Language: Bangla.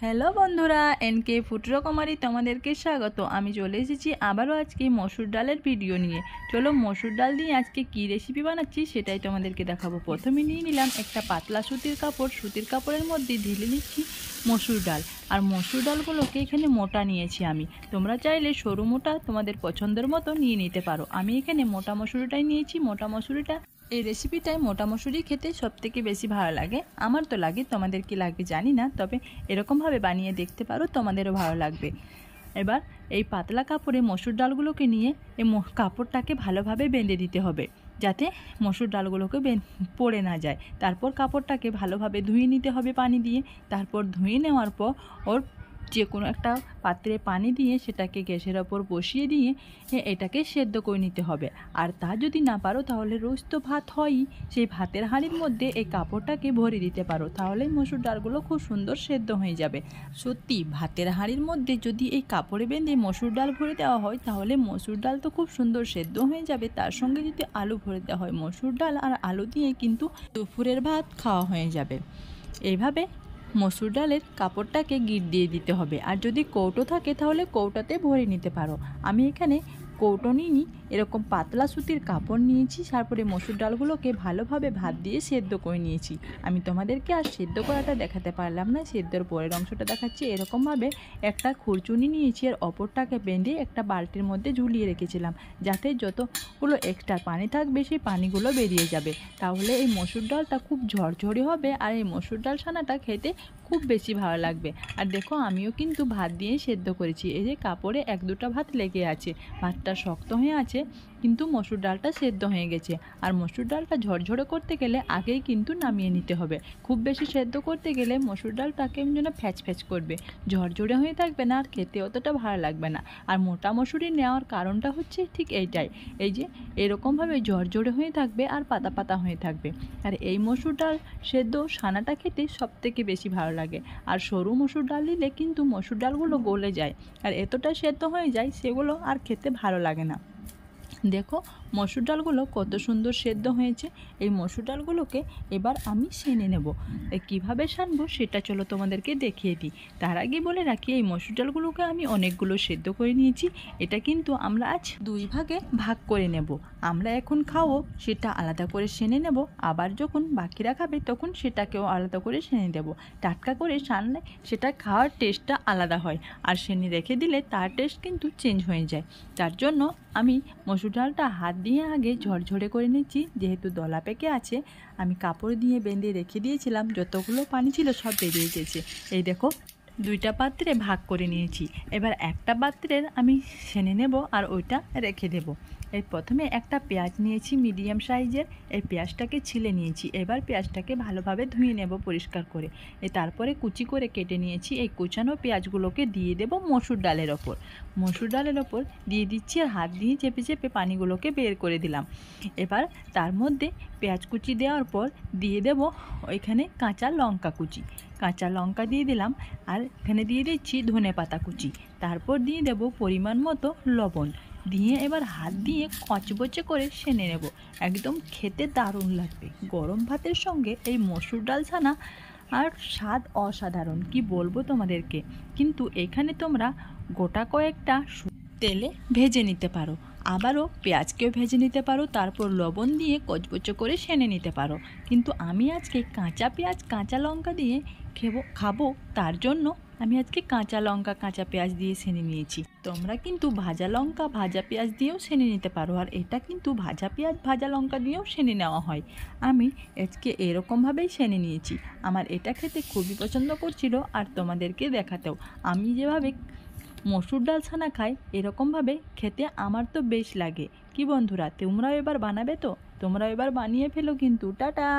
হ্যালো বন্ধুরা, এনকে ফুড রকমারি তোমাদেরকে স্বাগত। আমি চলে এসেছি আবারও আজকে মসুর ডালের ভিডিও নিয়ে। চলো মসুর ডাল দিয়ে আজকে কি রেসিপি বানাচ্ছি সেটাই তোমাদেরকে দেখাবো। প্রথমে নিয়ে নিলাম একটা পাতলা সুতির কাপড়, সুতির কাপড়ের মধ্যে ঢেলে নিচ্ছি মসুর ডাল। আর মসুর ডালগুলোকে এখানে মোটা নিয়েছি আমি। তোমরা চাইলে সরু মোটা তোমাদের পছন্দের মতো নিয়ে নিতে পারো। আমি এখানে মোটা মসুরিটাই নিয়েছি। মোটা মসুরিটা এই রেসিপিটায় মোটা মসুরি খেতে সবথেকে বেশি ভালো লাগে। আমার তো লাগে, তোমাদের কি লাগে জানি না, তবে এরকমভাবে বানিয়ে দেখতে পারো, তোমাদেরও ভালো লাগবে। এবার এই পাতলা কাপড়ে মসুর ডালগুলোকে নিয়ে এই কাপড়টাকে ভালোভাবে বেঁধে দিতে হবে, যাতে মসুর ডালগুলোকে পড়ে না যায়। তারপর কাপড়টাকে ভালোভাবে ধুয়ে নিতে হবে পানি দিয়ে। তারপর ধুয়ে নেওয়ার পর যে কোনো একটা পাত্রে পানি দিয়ে সেটাকে গ্যাসের ওপর বসিয়ে দিয়ে এটাকে সেদ্ধ করে নিতে হবে। আর তা যদি না পারো তাহলে রোজ তো ভাত হয়ই, সেই ভাতের হাঁড়ির মধ্যে এই কাপড়টাকে ভরে দিতে পারো, তাহলে মসুর ডালগুলো খুব সুন্দর সেদ্ধ হয়ে যাবে। সত্যি ভাতের হাঁড়ির মধ্যে যদি এই কাপড়ে বেঁধে মসুর ডাল ভরে দেওয়া হয় তাহলে মসুর ডাল তো খুব সুন্দর সেদ্ধ হয়ে যাবে। তার সঙ্গে যদি আলু ভরে দেওয়া হয়, মসুর ডাল আর আলু দিয়ে কিন্তু দুপুরের ভাত খাওয়া হয়ে যাবে। এইভাবে মসুর ডালের কাপড়টাকে গিঁট দিয়ে দিতে হবে। আর যদি কৌটো থাকে তাহলে কৌটাতে ভরে নিতে পারো। আমি এখানে কৌটো নিইনি, এরকম পাতলা সুতির কাপড় নিয়েছি। তারপরে মসুর ডালগুলোকে ভালোভাবে ভাত দিয়ে সেদ্ধ করে নিয়েছি। আমি তোমাদেরকে আর সেদ্ধ করাটা দেখাতে পারলাম না, সেদ্ধর পরের অংশটা দেখাচ্ছি। এরকমভাবে একটা খুরচুনি নিয়েছি আর অপরটাকে বেঁধে একটা বালতির মধ্যে ঝুলিয়ে রেখেছিলাম, যাতে যতগুলো এক্সট্রা পানি থাকবে সেই পানিগুলো বেরিয়ে যাবে। তাহলে এই মসুর ডালটা খুব ঝরঝরে হবে আর এই মসুর ডাল ছানাটা খেতে খুব বেশি ভালো লাগবে। আর দেখো আমিও কিন্তু ভাত দিয়ে সেদ্ধ করেছি। এই যে কাপড়ে এক দুটো ভাত লেগে আছে, ভাতটা শক্ত হয়ে আছে, কিন্তু মসুর ডালটা সেদ্ধ হয়ে গেছে। আর মসুর ডালটা ঝরঝরে করতে গেলে আগেই কিন্তু নামিয়ে নিতে হবে। খুব বেশি সেদ্ধ করতে গেলে মসুর ডালটা কেমন যেন ফ্যাচ ফ্যাচ করবে, ঝরঝরে হয়ে থাকবে না, আর খেতে অতটা ভালো লাগবে না। আর মোটা মসুরি নেওয়ার কারণটা হচ্ছে ঠিক এইটাই, এই যে এরকমভাবে ঝরঝরে হয়ে থাকবে আর পাতা পাতা হয়ে থাকবে। আর এই মসুর ডাল সেদ্ধ ছানাটা খেতে সবথেকে বেশি ভালো লাগে। আর সরু মসুর ডাল দিলে কিন্তু মসুর ডালগুলো গলে যায় আর এতটা সেদ্ধ হয়ে যায় সেগুলো আর খেতে ভালো লাগে না। দেখো মসুর ডালগুলো কত সুন্দর সেদ্ধ হয়েছে। এই মসুর ডালগুলোকে এবার আমি সেনে নেব। কীভাবে সানবো সেটা চলো তোমাদেরকে দেখিয়ে দিই। তার আগে বলে রাখি, এই মসুর ডালগুলোকে আমি অনেকগুলো সেদ্ধ করে নিয়েছি। এটা কিন্তু আমরা আজ দুই ভাগে ভাগ করে নেব। আমরা এখন খাবো সেটা আলাদা করে সেনে নেব, আবার যখন বাকিরা খাবে তখন সেটাকেও আলাদা করে সেনে দেব। টাটকা করে সানলে সেটা খাওয়ার টেস্টটা আলাদা হয়, আর সেনে রেখে দিলে তার টেস্ট কিন্তু চেঞ্জ হয়ে যায়। তার জন্য আমি মসুর ডালটা হাত দিয়ে আগে ঝরঝরে করে নিচ্ছি। যেহেতু দলা পেকে আছে, আমি কাপড় দিয়ে বেঁধে রেখে দিয়েছিলাম, যতগুলো পানি ছিল সব বেরিয়ে গেছে। এই দেখো দুইটা পাত্রে ভাগ করে নিয়েছি। এবার একটা পাত্রের আমি সেনে নেব আর ওইটা রেখে দেব। এই প্রথমে একটা পেঁয়াজ নিয়েছি মিডিয়াম সাইজের, এই পেঁয়াজটাকে ছিলে নিয়েছি। এবার পেঁয়াজটাকে ভালোভাবে ধুয়ে নেব পরিষ্কার করে। তারপরে কুচি করে কেটে নিয়েছি। এই কুচানো পেঁয়াজগুলোকে দিয়ে দেব মসুর ডালের ওপর। মসুর ডালের ওপর দিয়ে দিচ্ছি আর হাত দিয়ে চেপে চেপে পানিগুলোকে বের করে দিলাম। এবার তার মধ্যে পেঁয়াজ কুচি দেওয়ার পর দিয়ে দেব ওইখানে কাঁচা লঙ্কা কুচি, কাঁচা লঙ্কা দিয়ে দিলাম। আর এখানে দিয়ে দিচ্ছি ধনে পাতা কুচি। তারপর দিয়ে দেব পরিমাণ মতো লবণ দিয়ে এবার হাত দিয়ে কচবচে করে সেনে নেব। একদম খেতে দারুণ লাগবে গরম ভাতের সঙ্গে। এই মসুর ডাল ছানা আর স্বাদ অসাধারণ, কি বলবো তোমাদেরকে। কিন্তু এখানে তোমরা গোটা কয়েকটা তেলে ভেজে নিতে পারো, আবারও পেঁয়াজকেও ভেজে নিতে পারো, তারপর লবণ দিয়ে কচকচে করে সেনে নিতে পারো। কিন্তু আমি আজকে কাঁচা পেঁয়াজ কাঁচা লঙ্কা দিয়ে খাবো, তার জন্য আমি আজকে কাঁচা লঙ্কা কাঁচা পেঁয়াজ দিয়ে সেনে নিয়েছি। তোমরা কিন্তু ভাজা লঙ্কা ভাজা পেঁয়াজ দিয়েও সেনে নিতে পারো, আর এটা কিন্তু ভাজা পেঁয়াজ ভাজা লঙ্কা দিয়েও সেনে নেওয়া হয়। আমি আজকে এরকমভাবেই সেনে নিয়েছি। আমার এটা খেতে খুবই পছন্দ করছিল, আর তোমাদেরকে দেখাতেও। আমি যেভাবে মসুর ডাল ছানা খাই এরকমভাবে খেতে আমার তো বেশ লাগে। কি বন্ধুরা, তোমরাও এবার বানাবে তো? তোমরাও এবার বানিয়ে ফেলো কিন্তু। টাটা।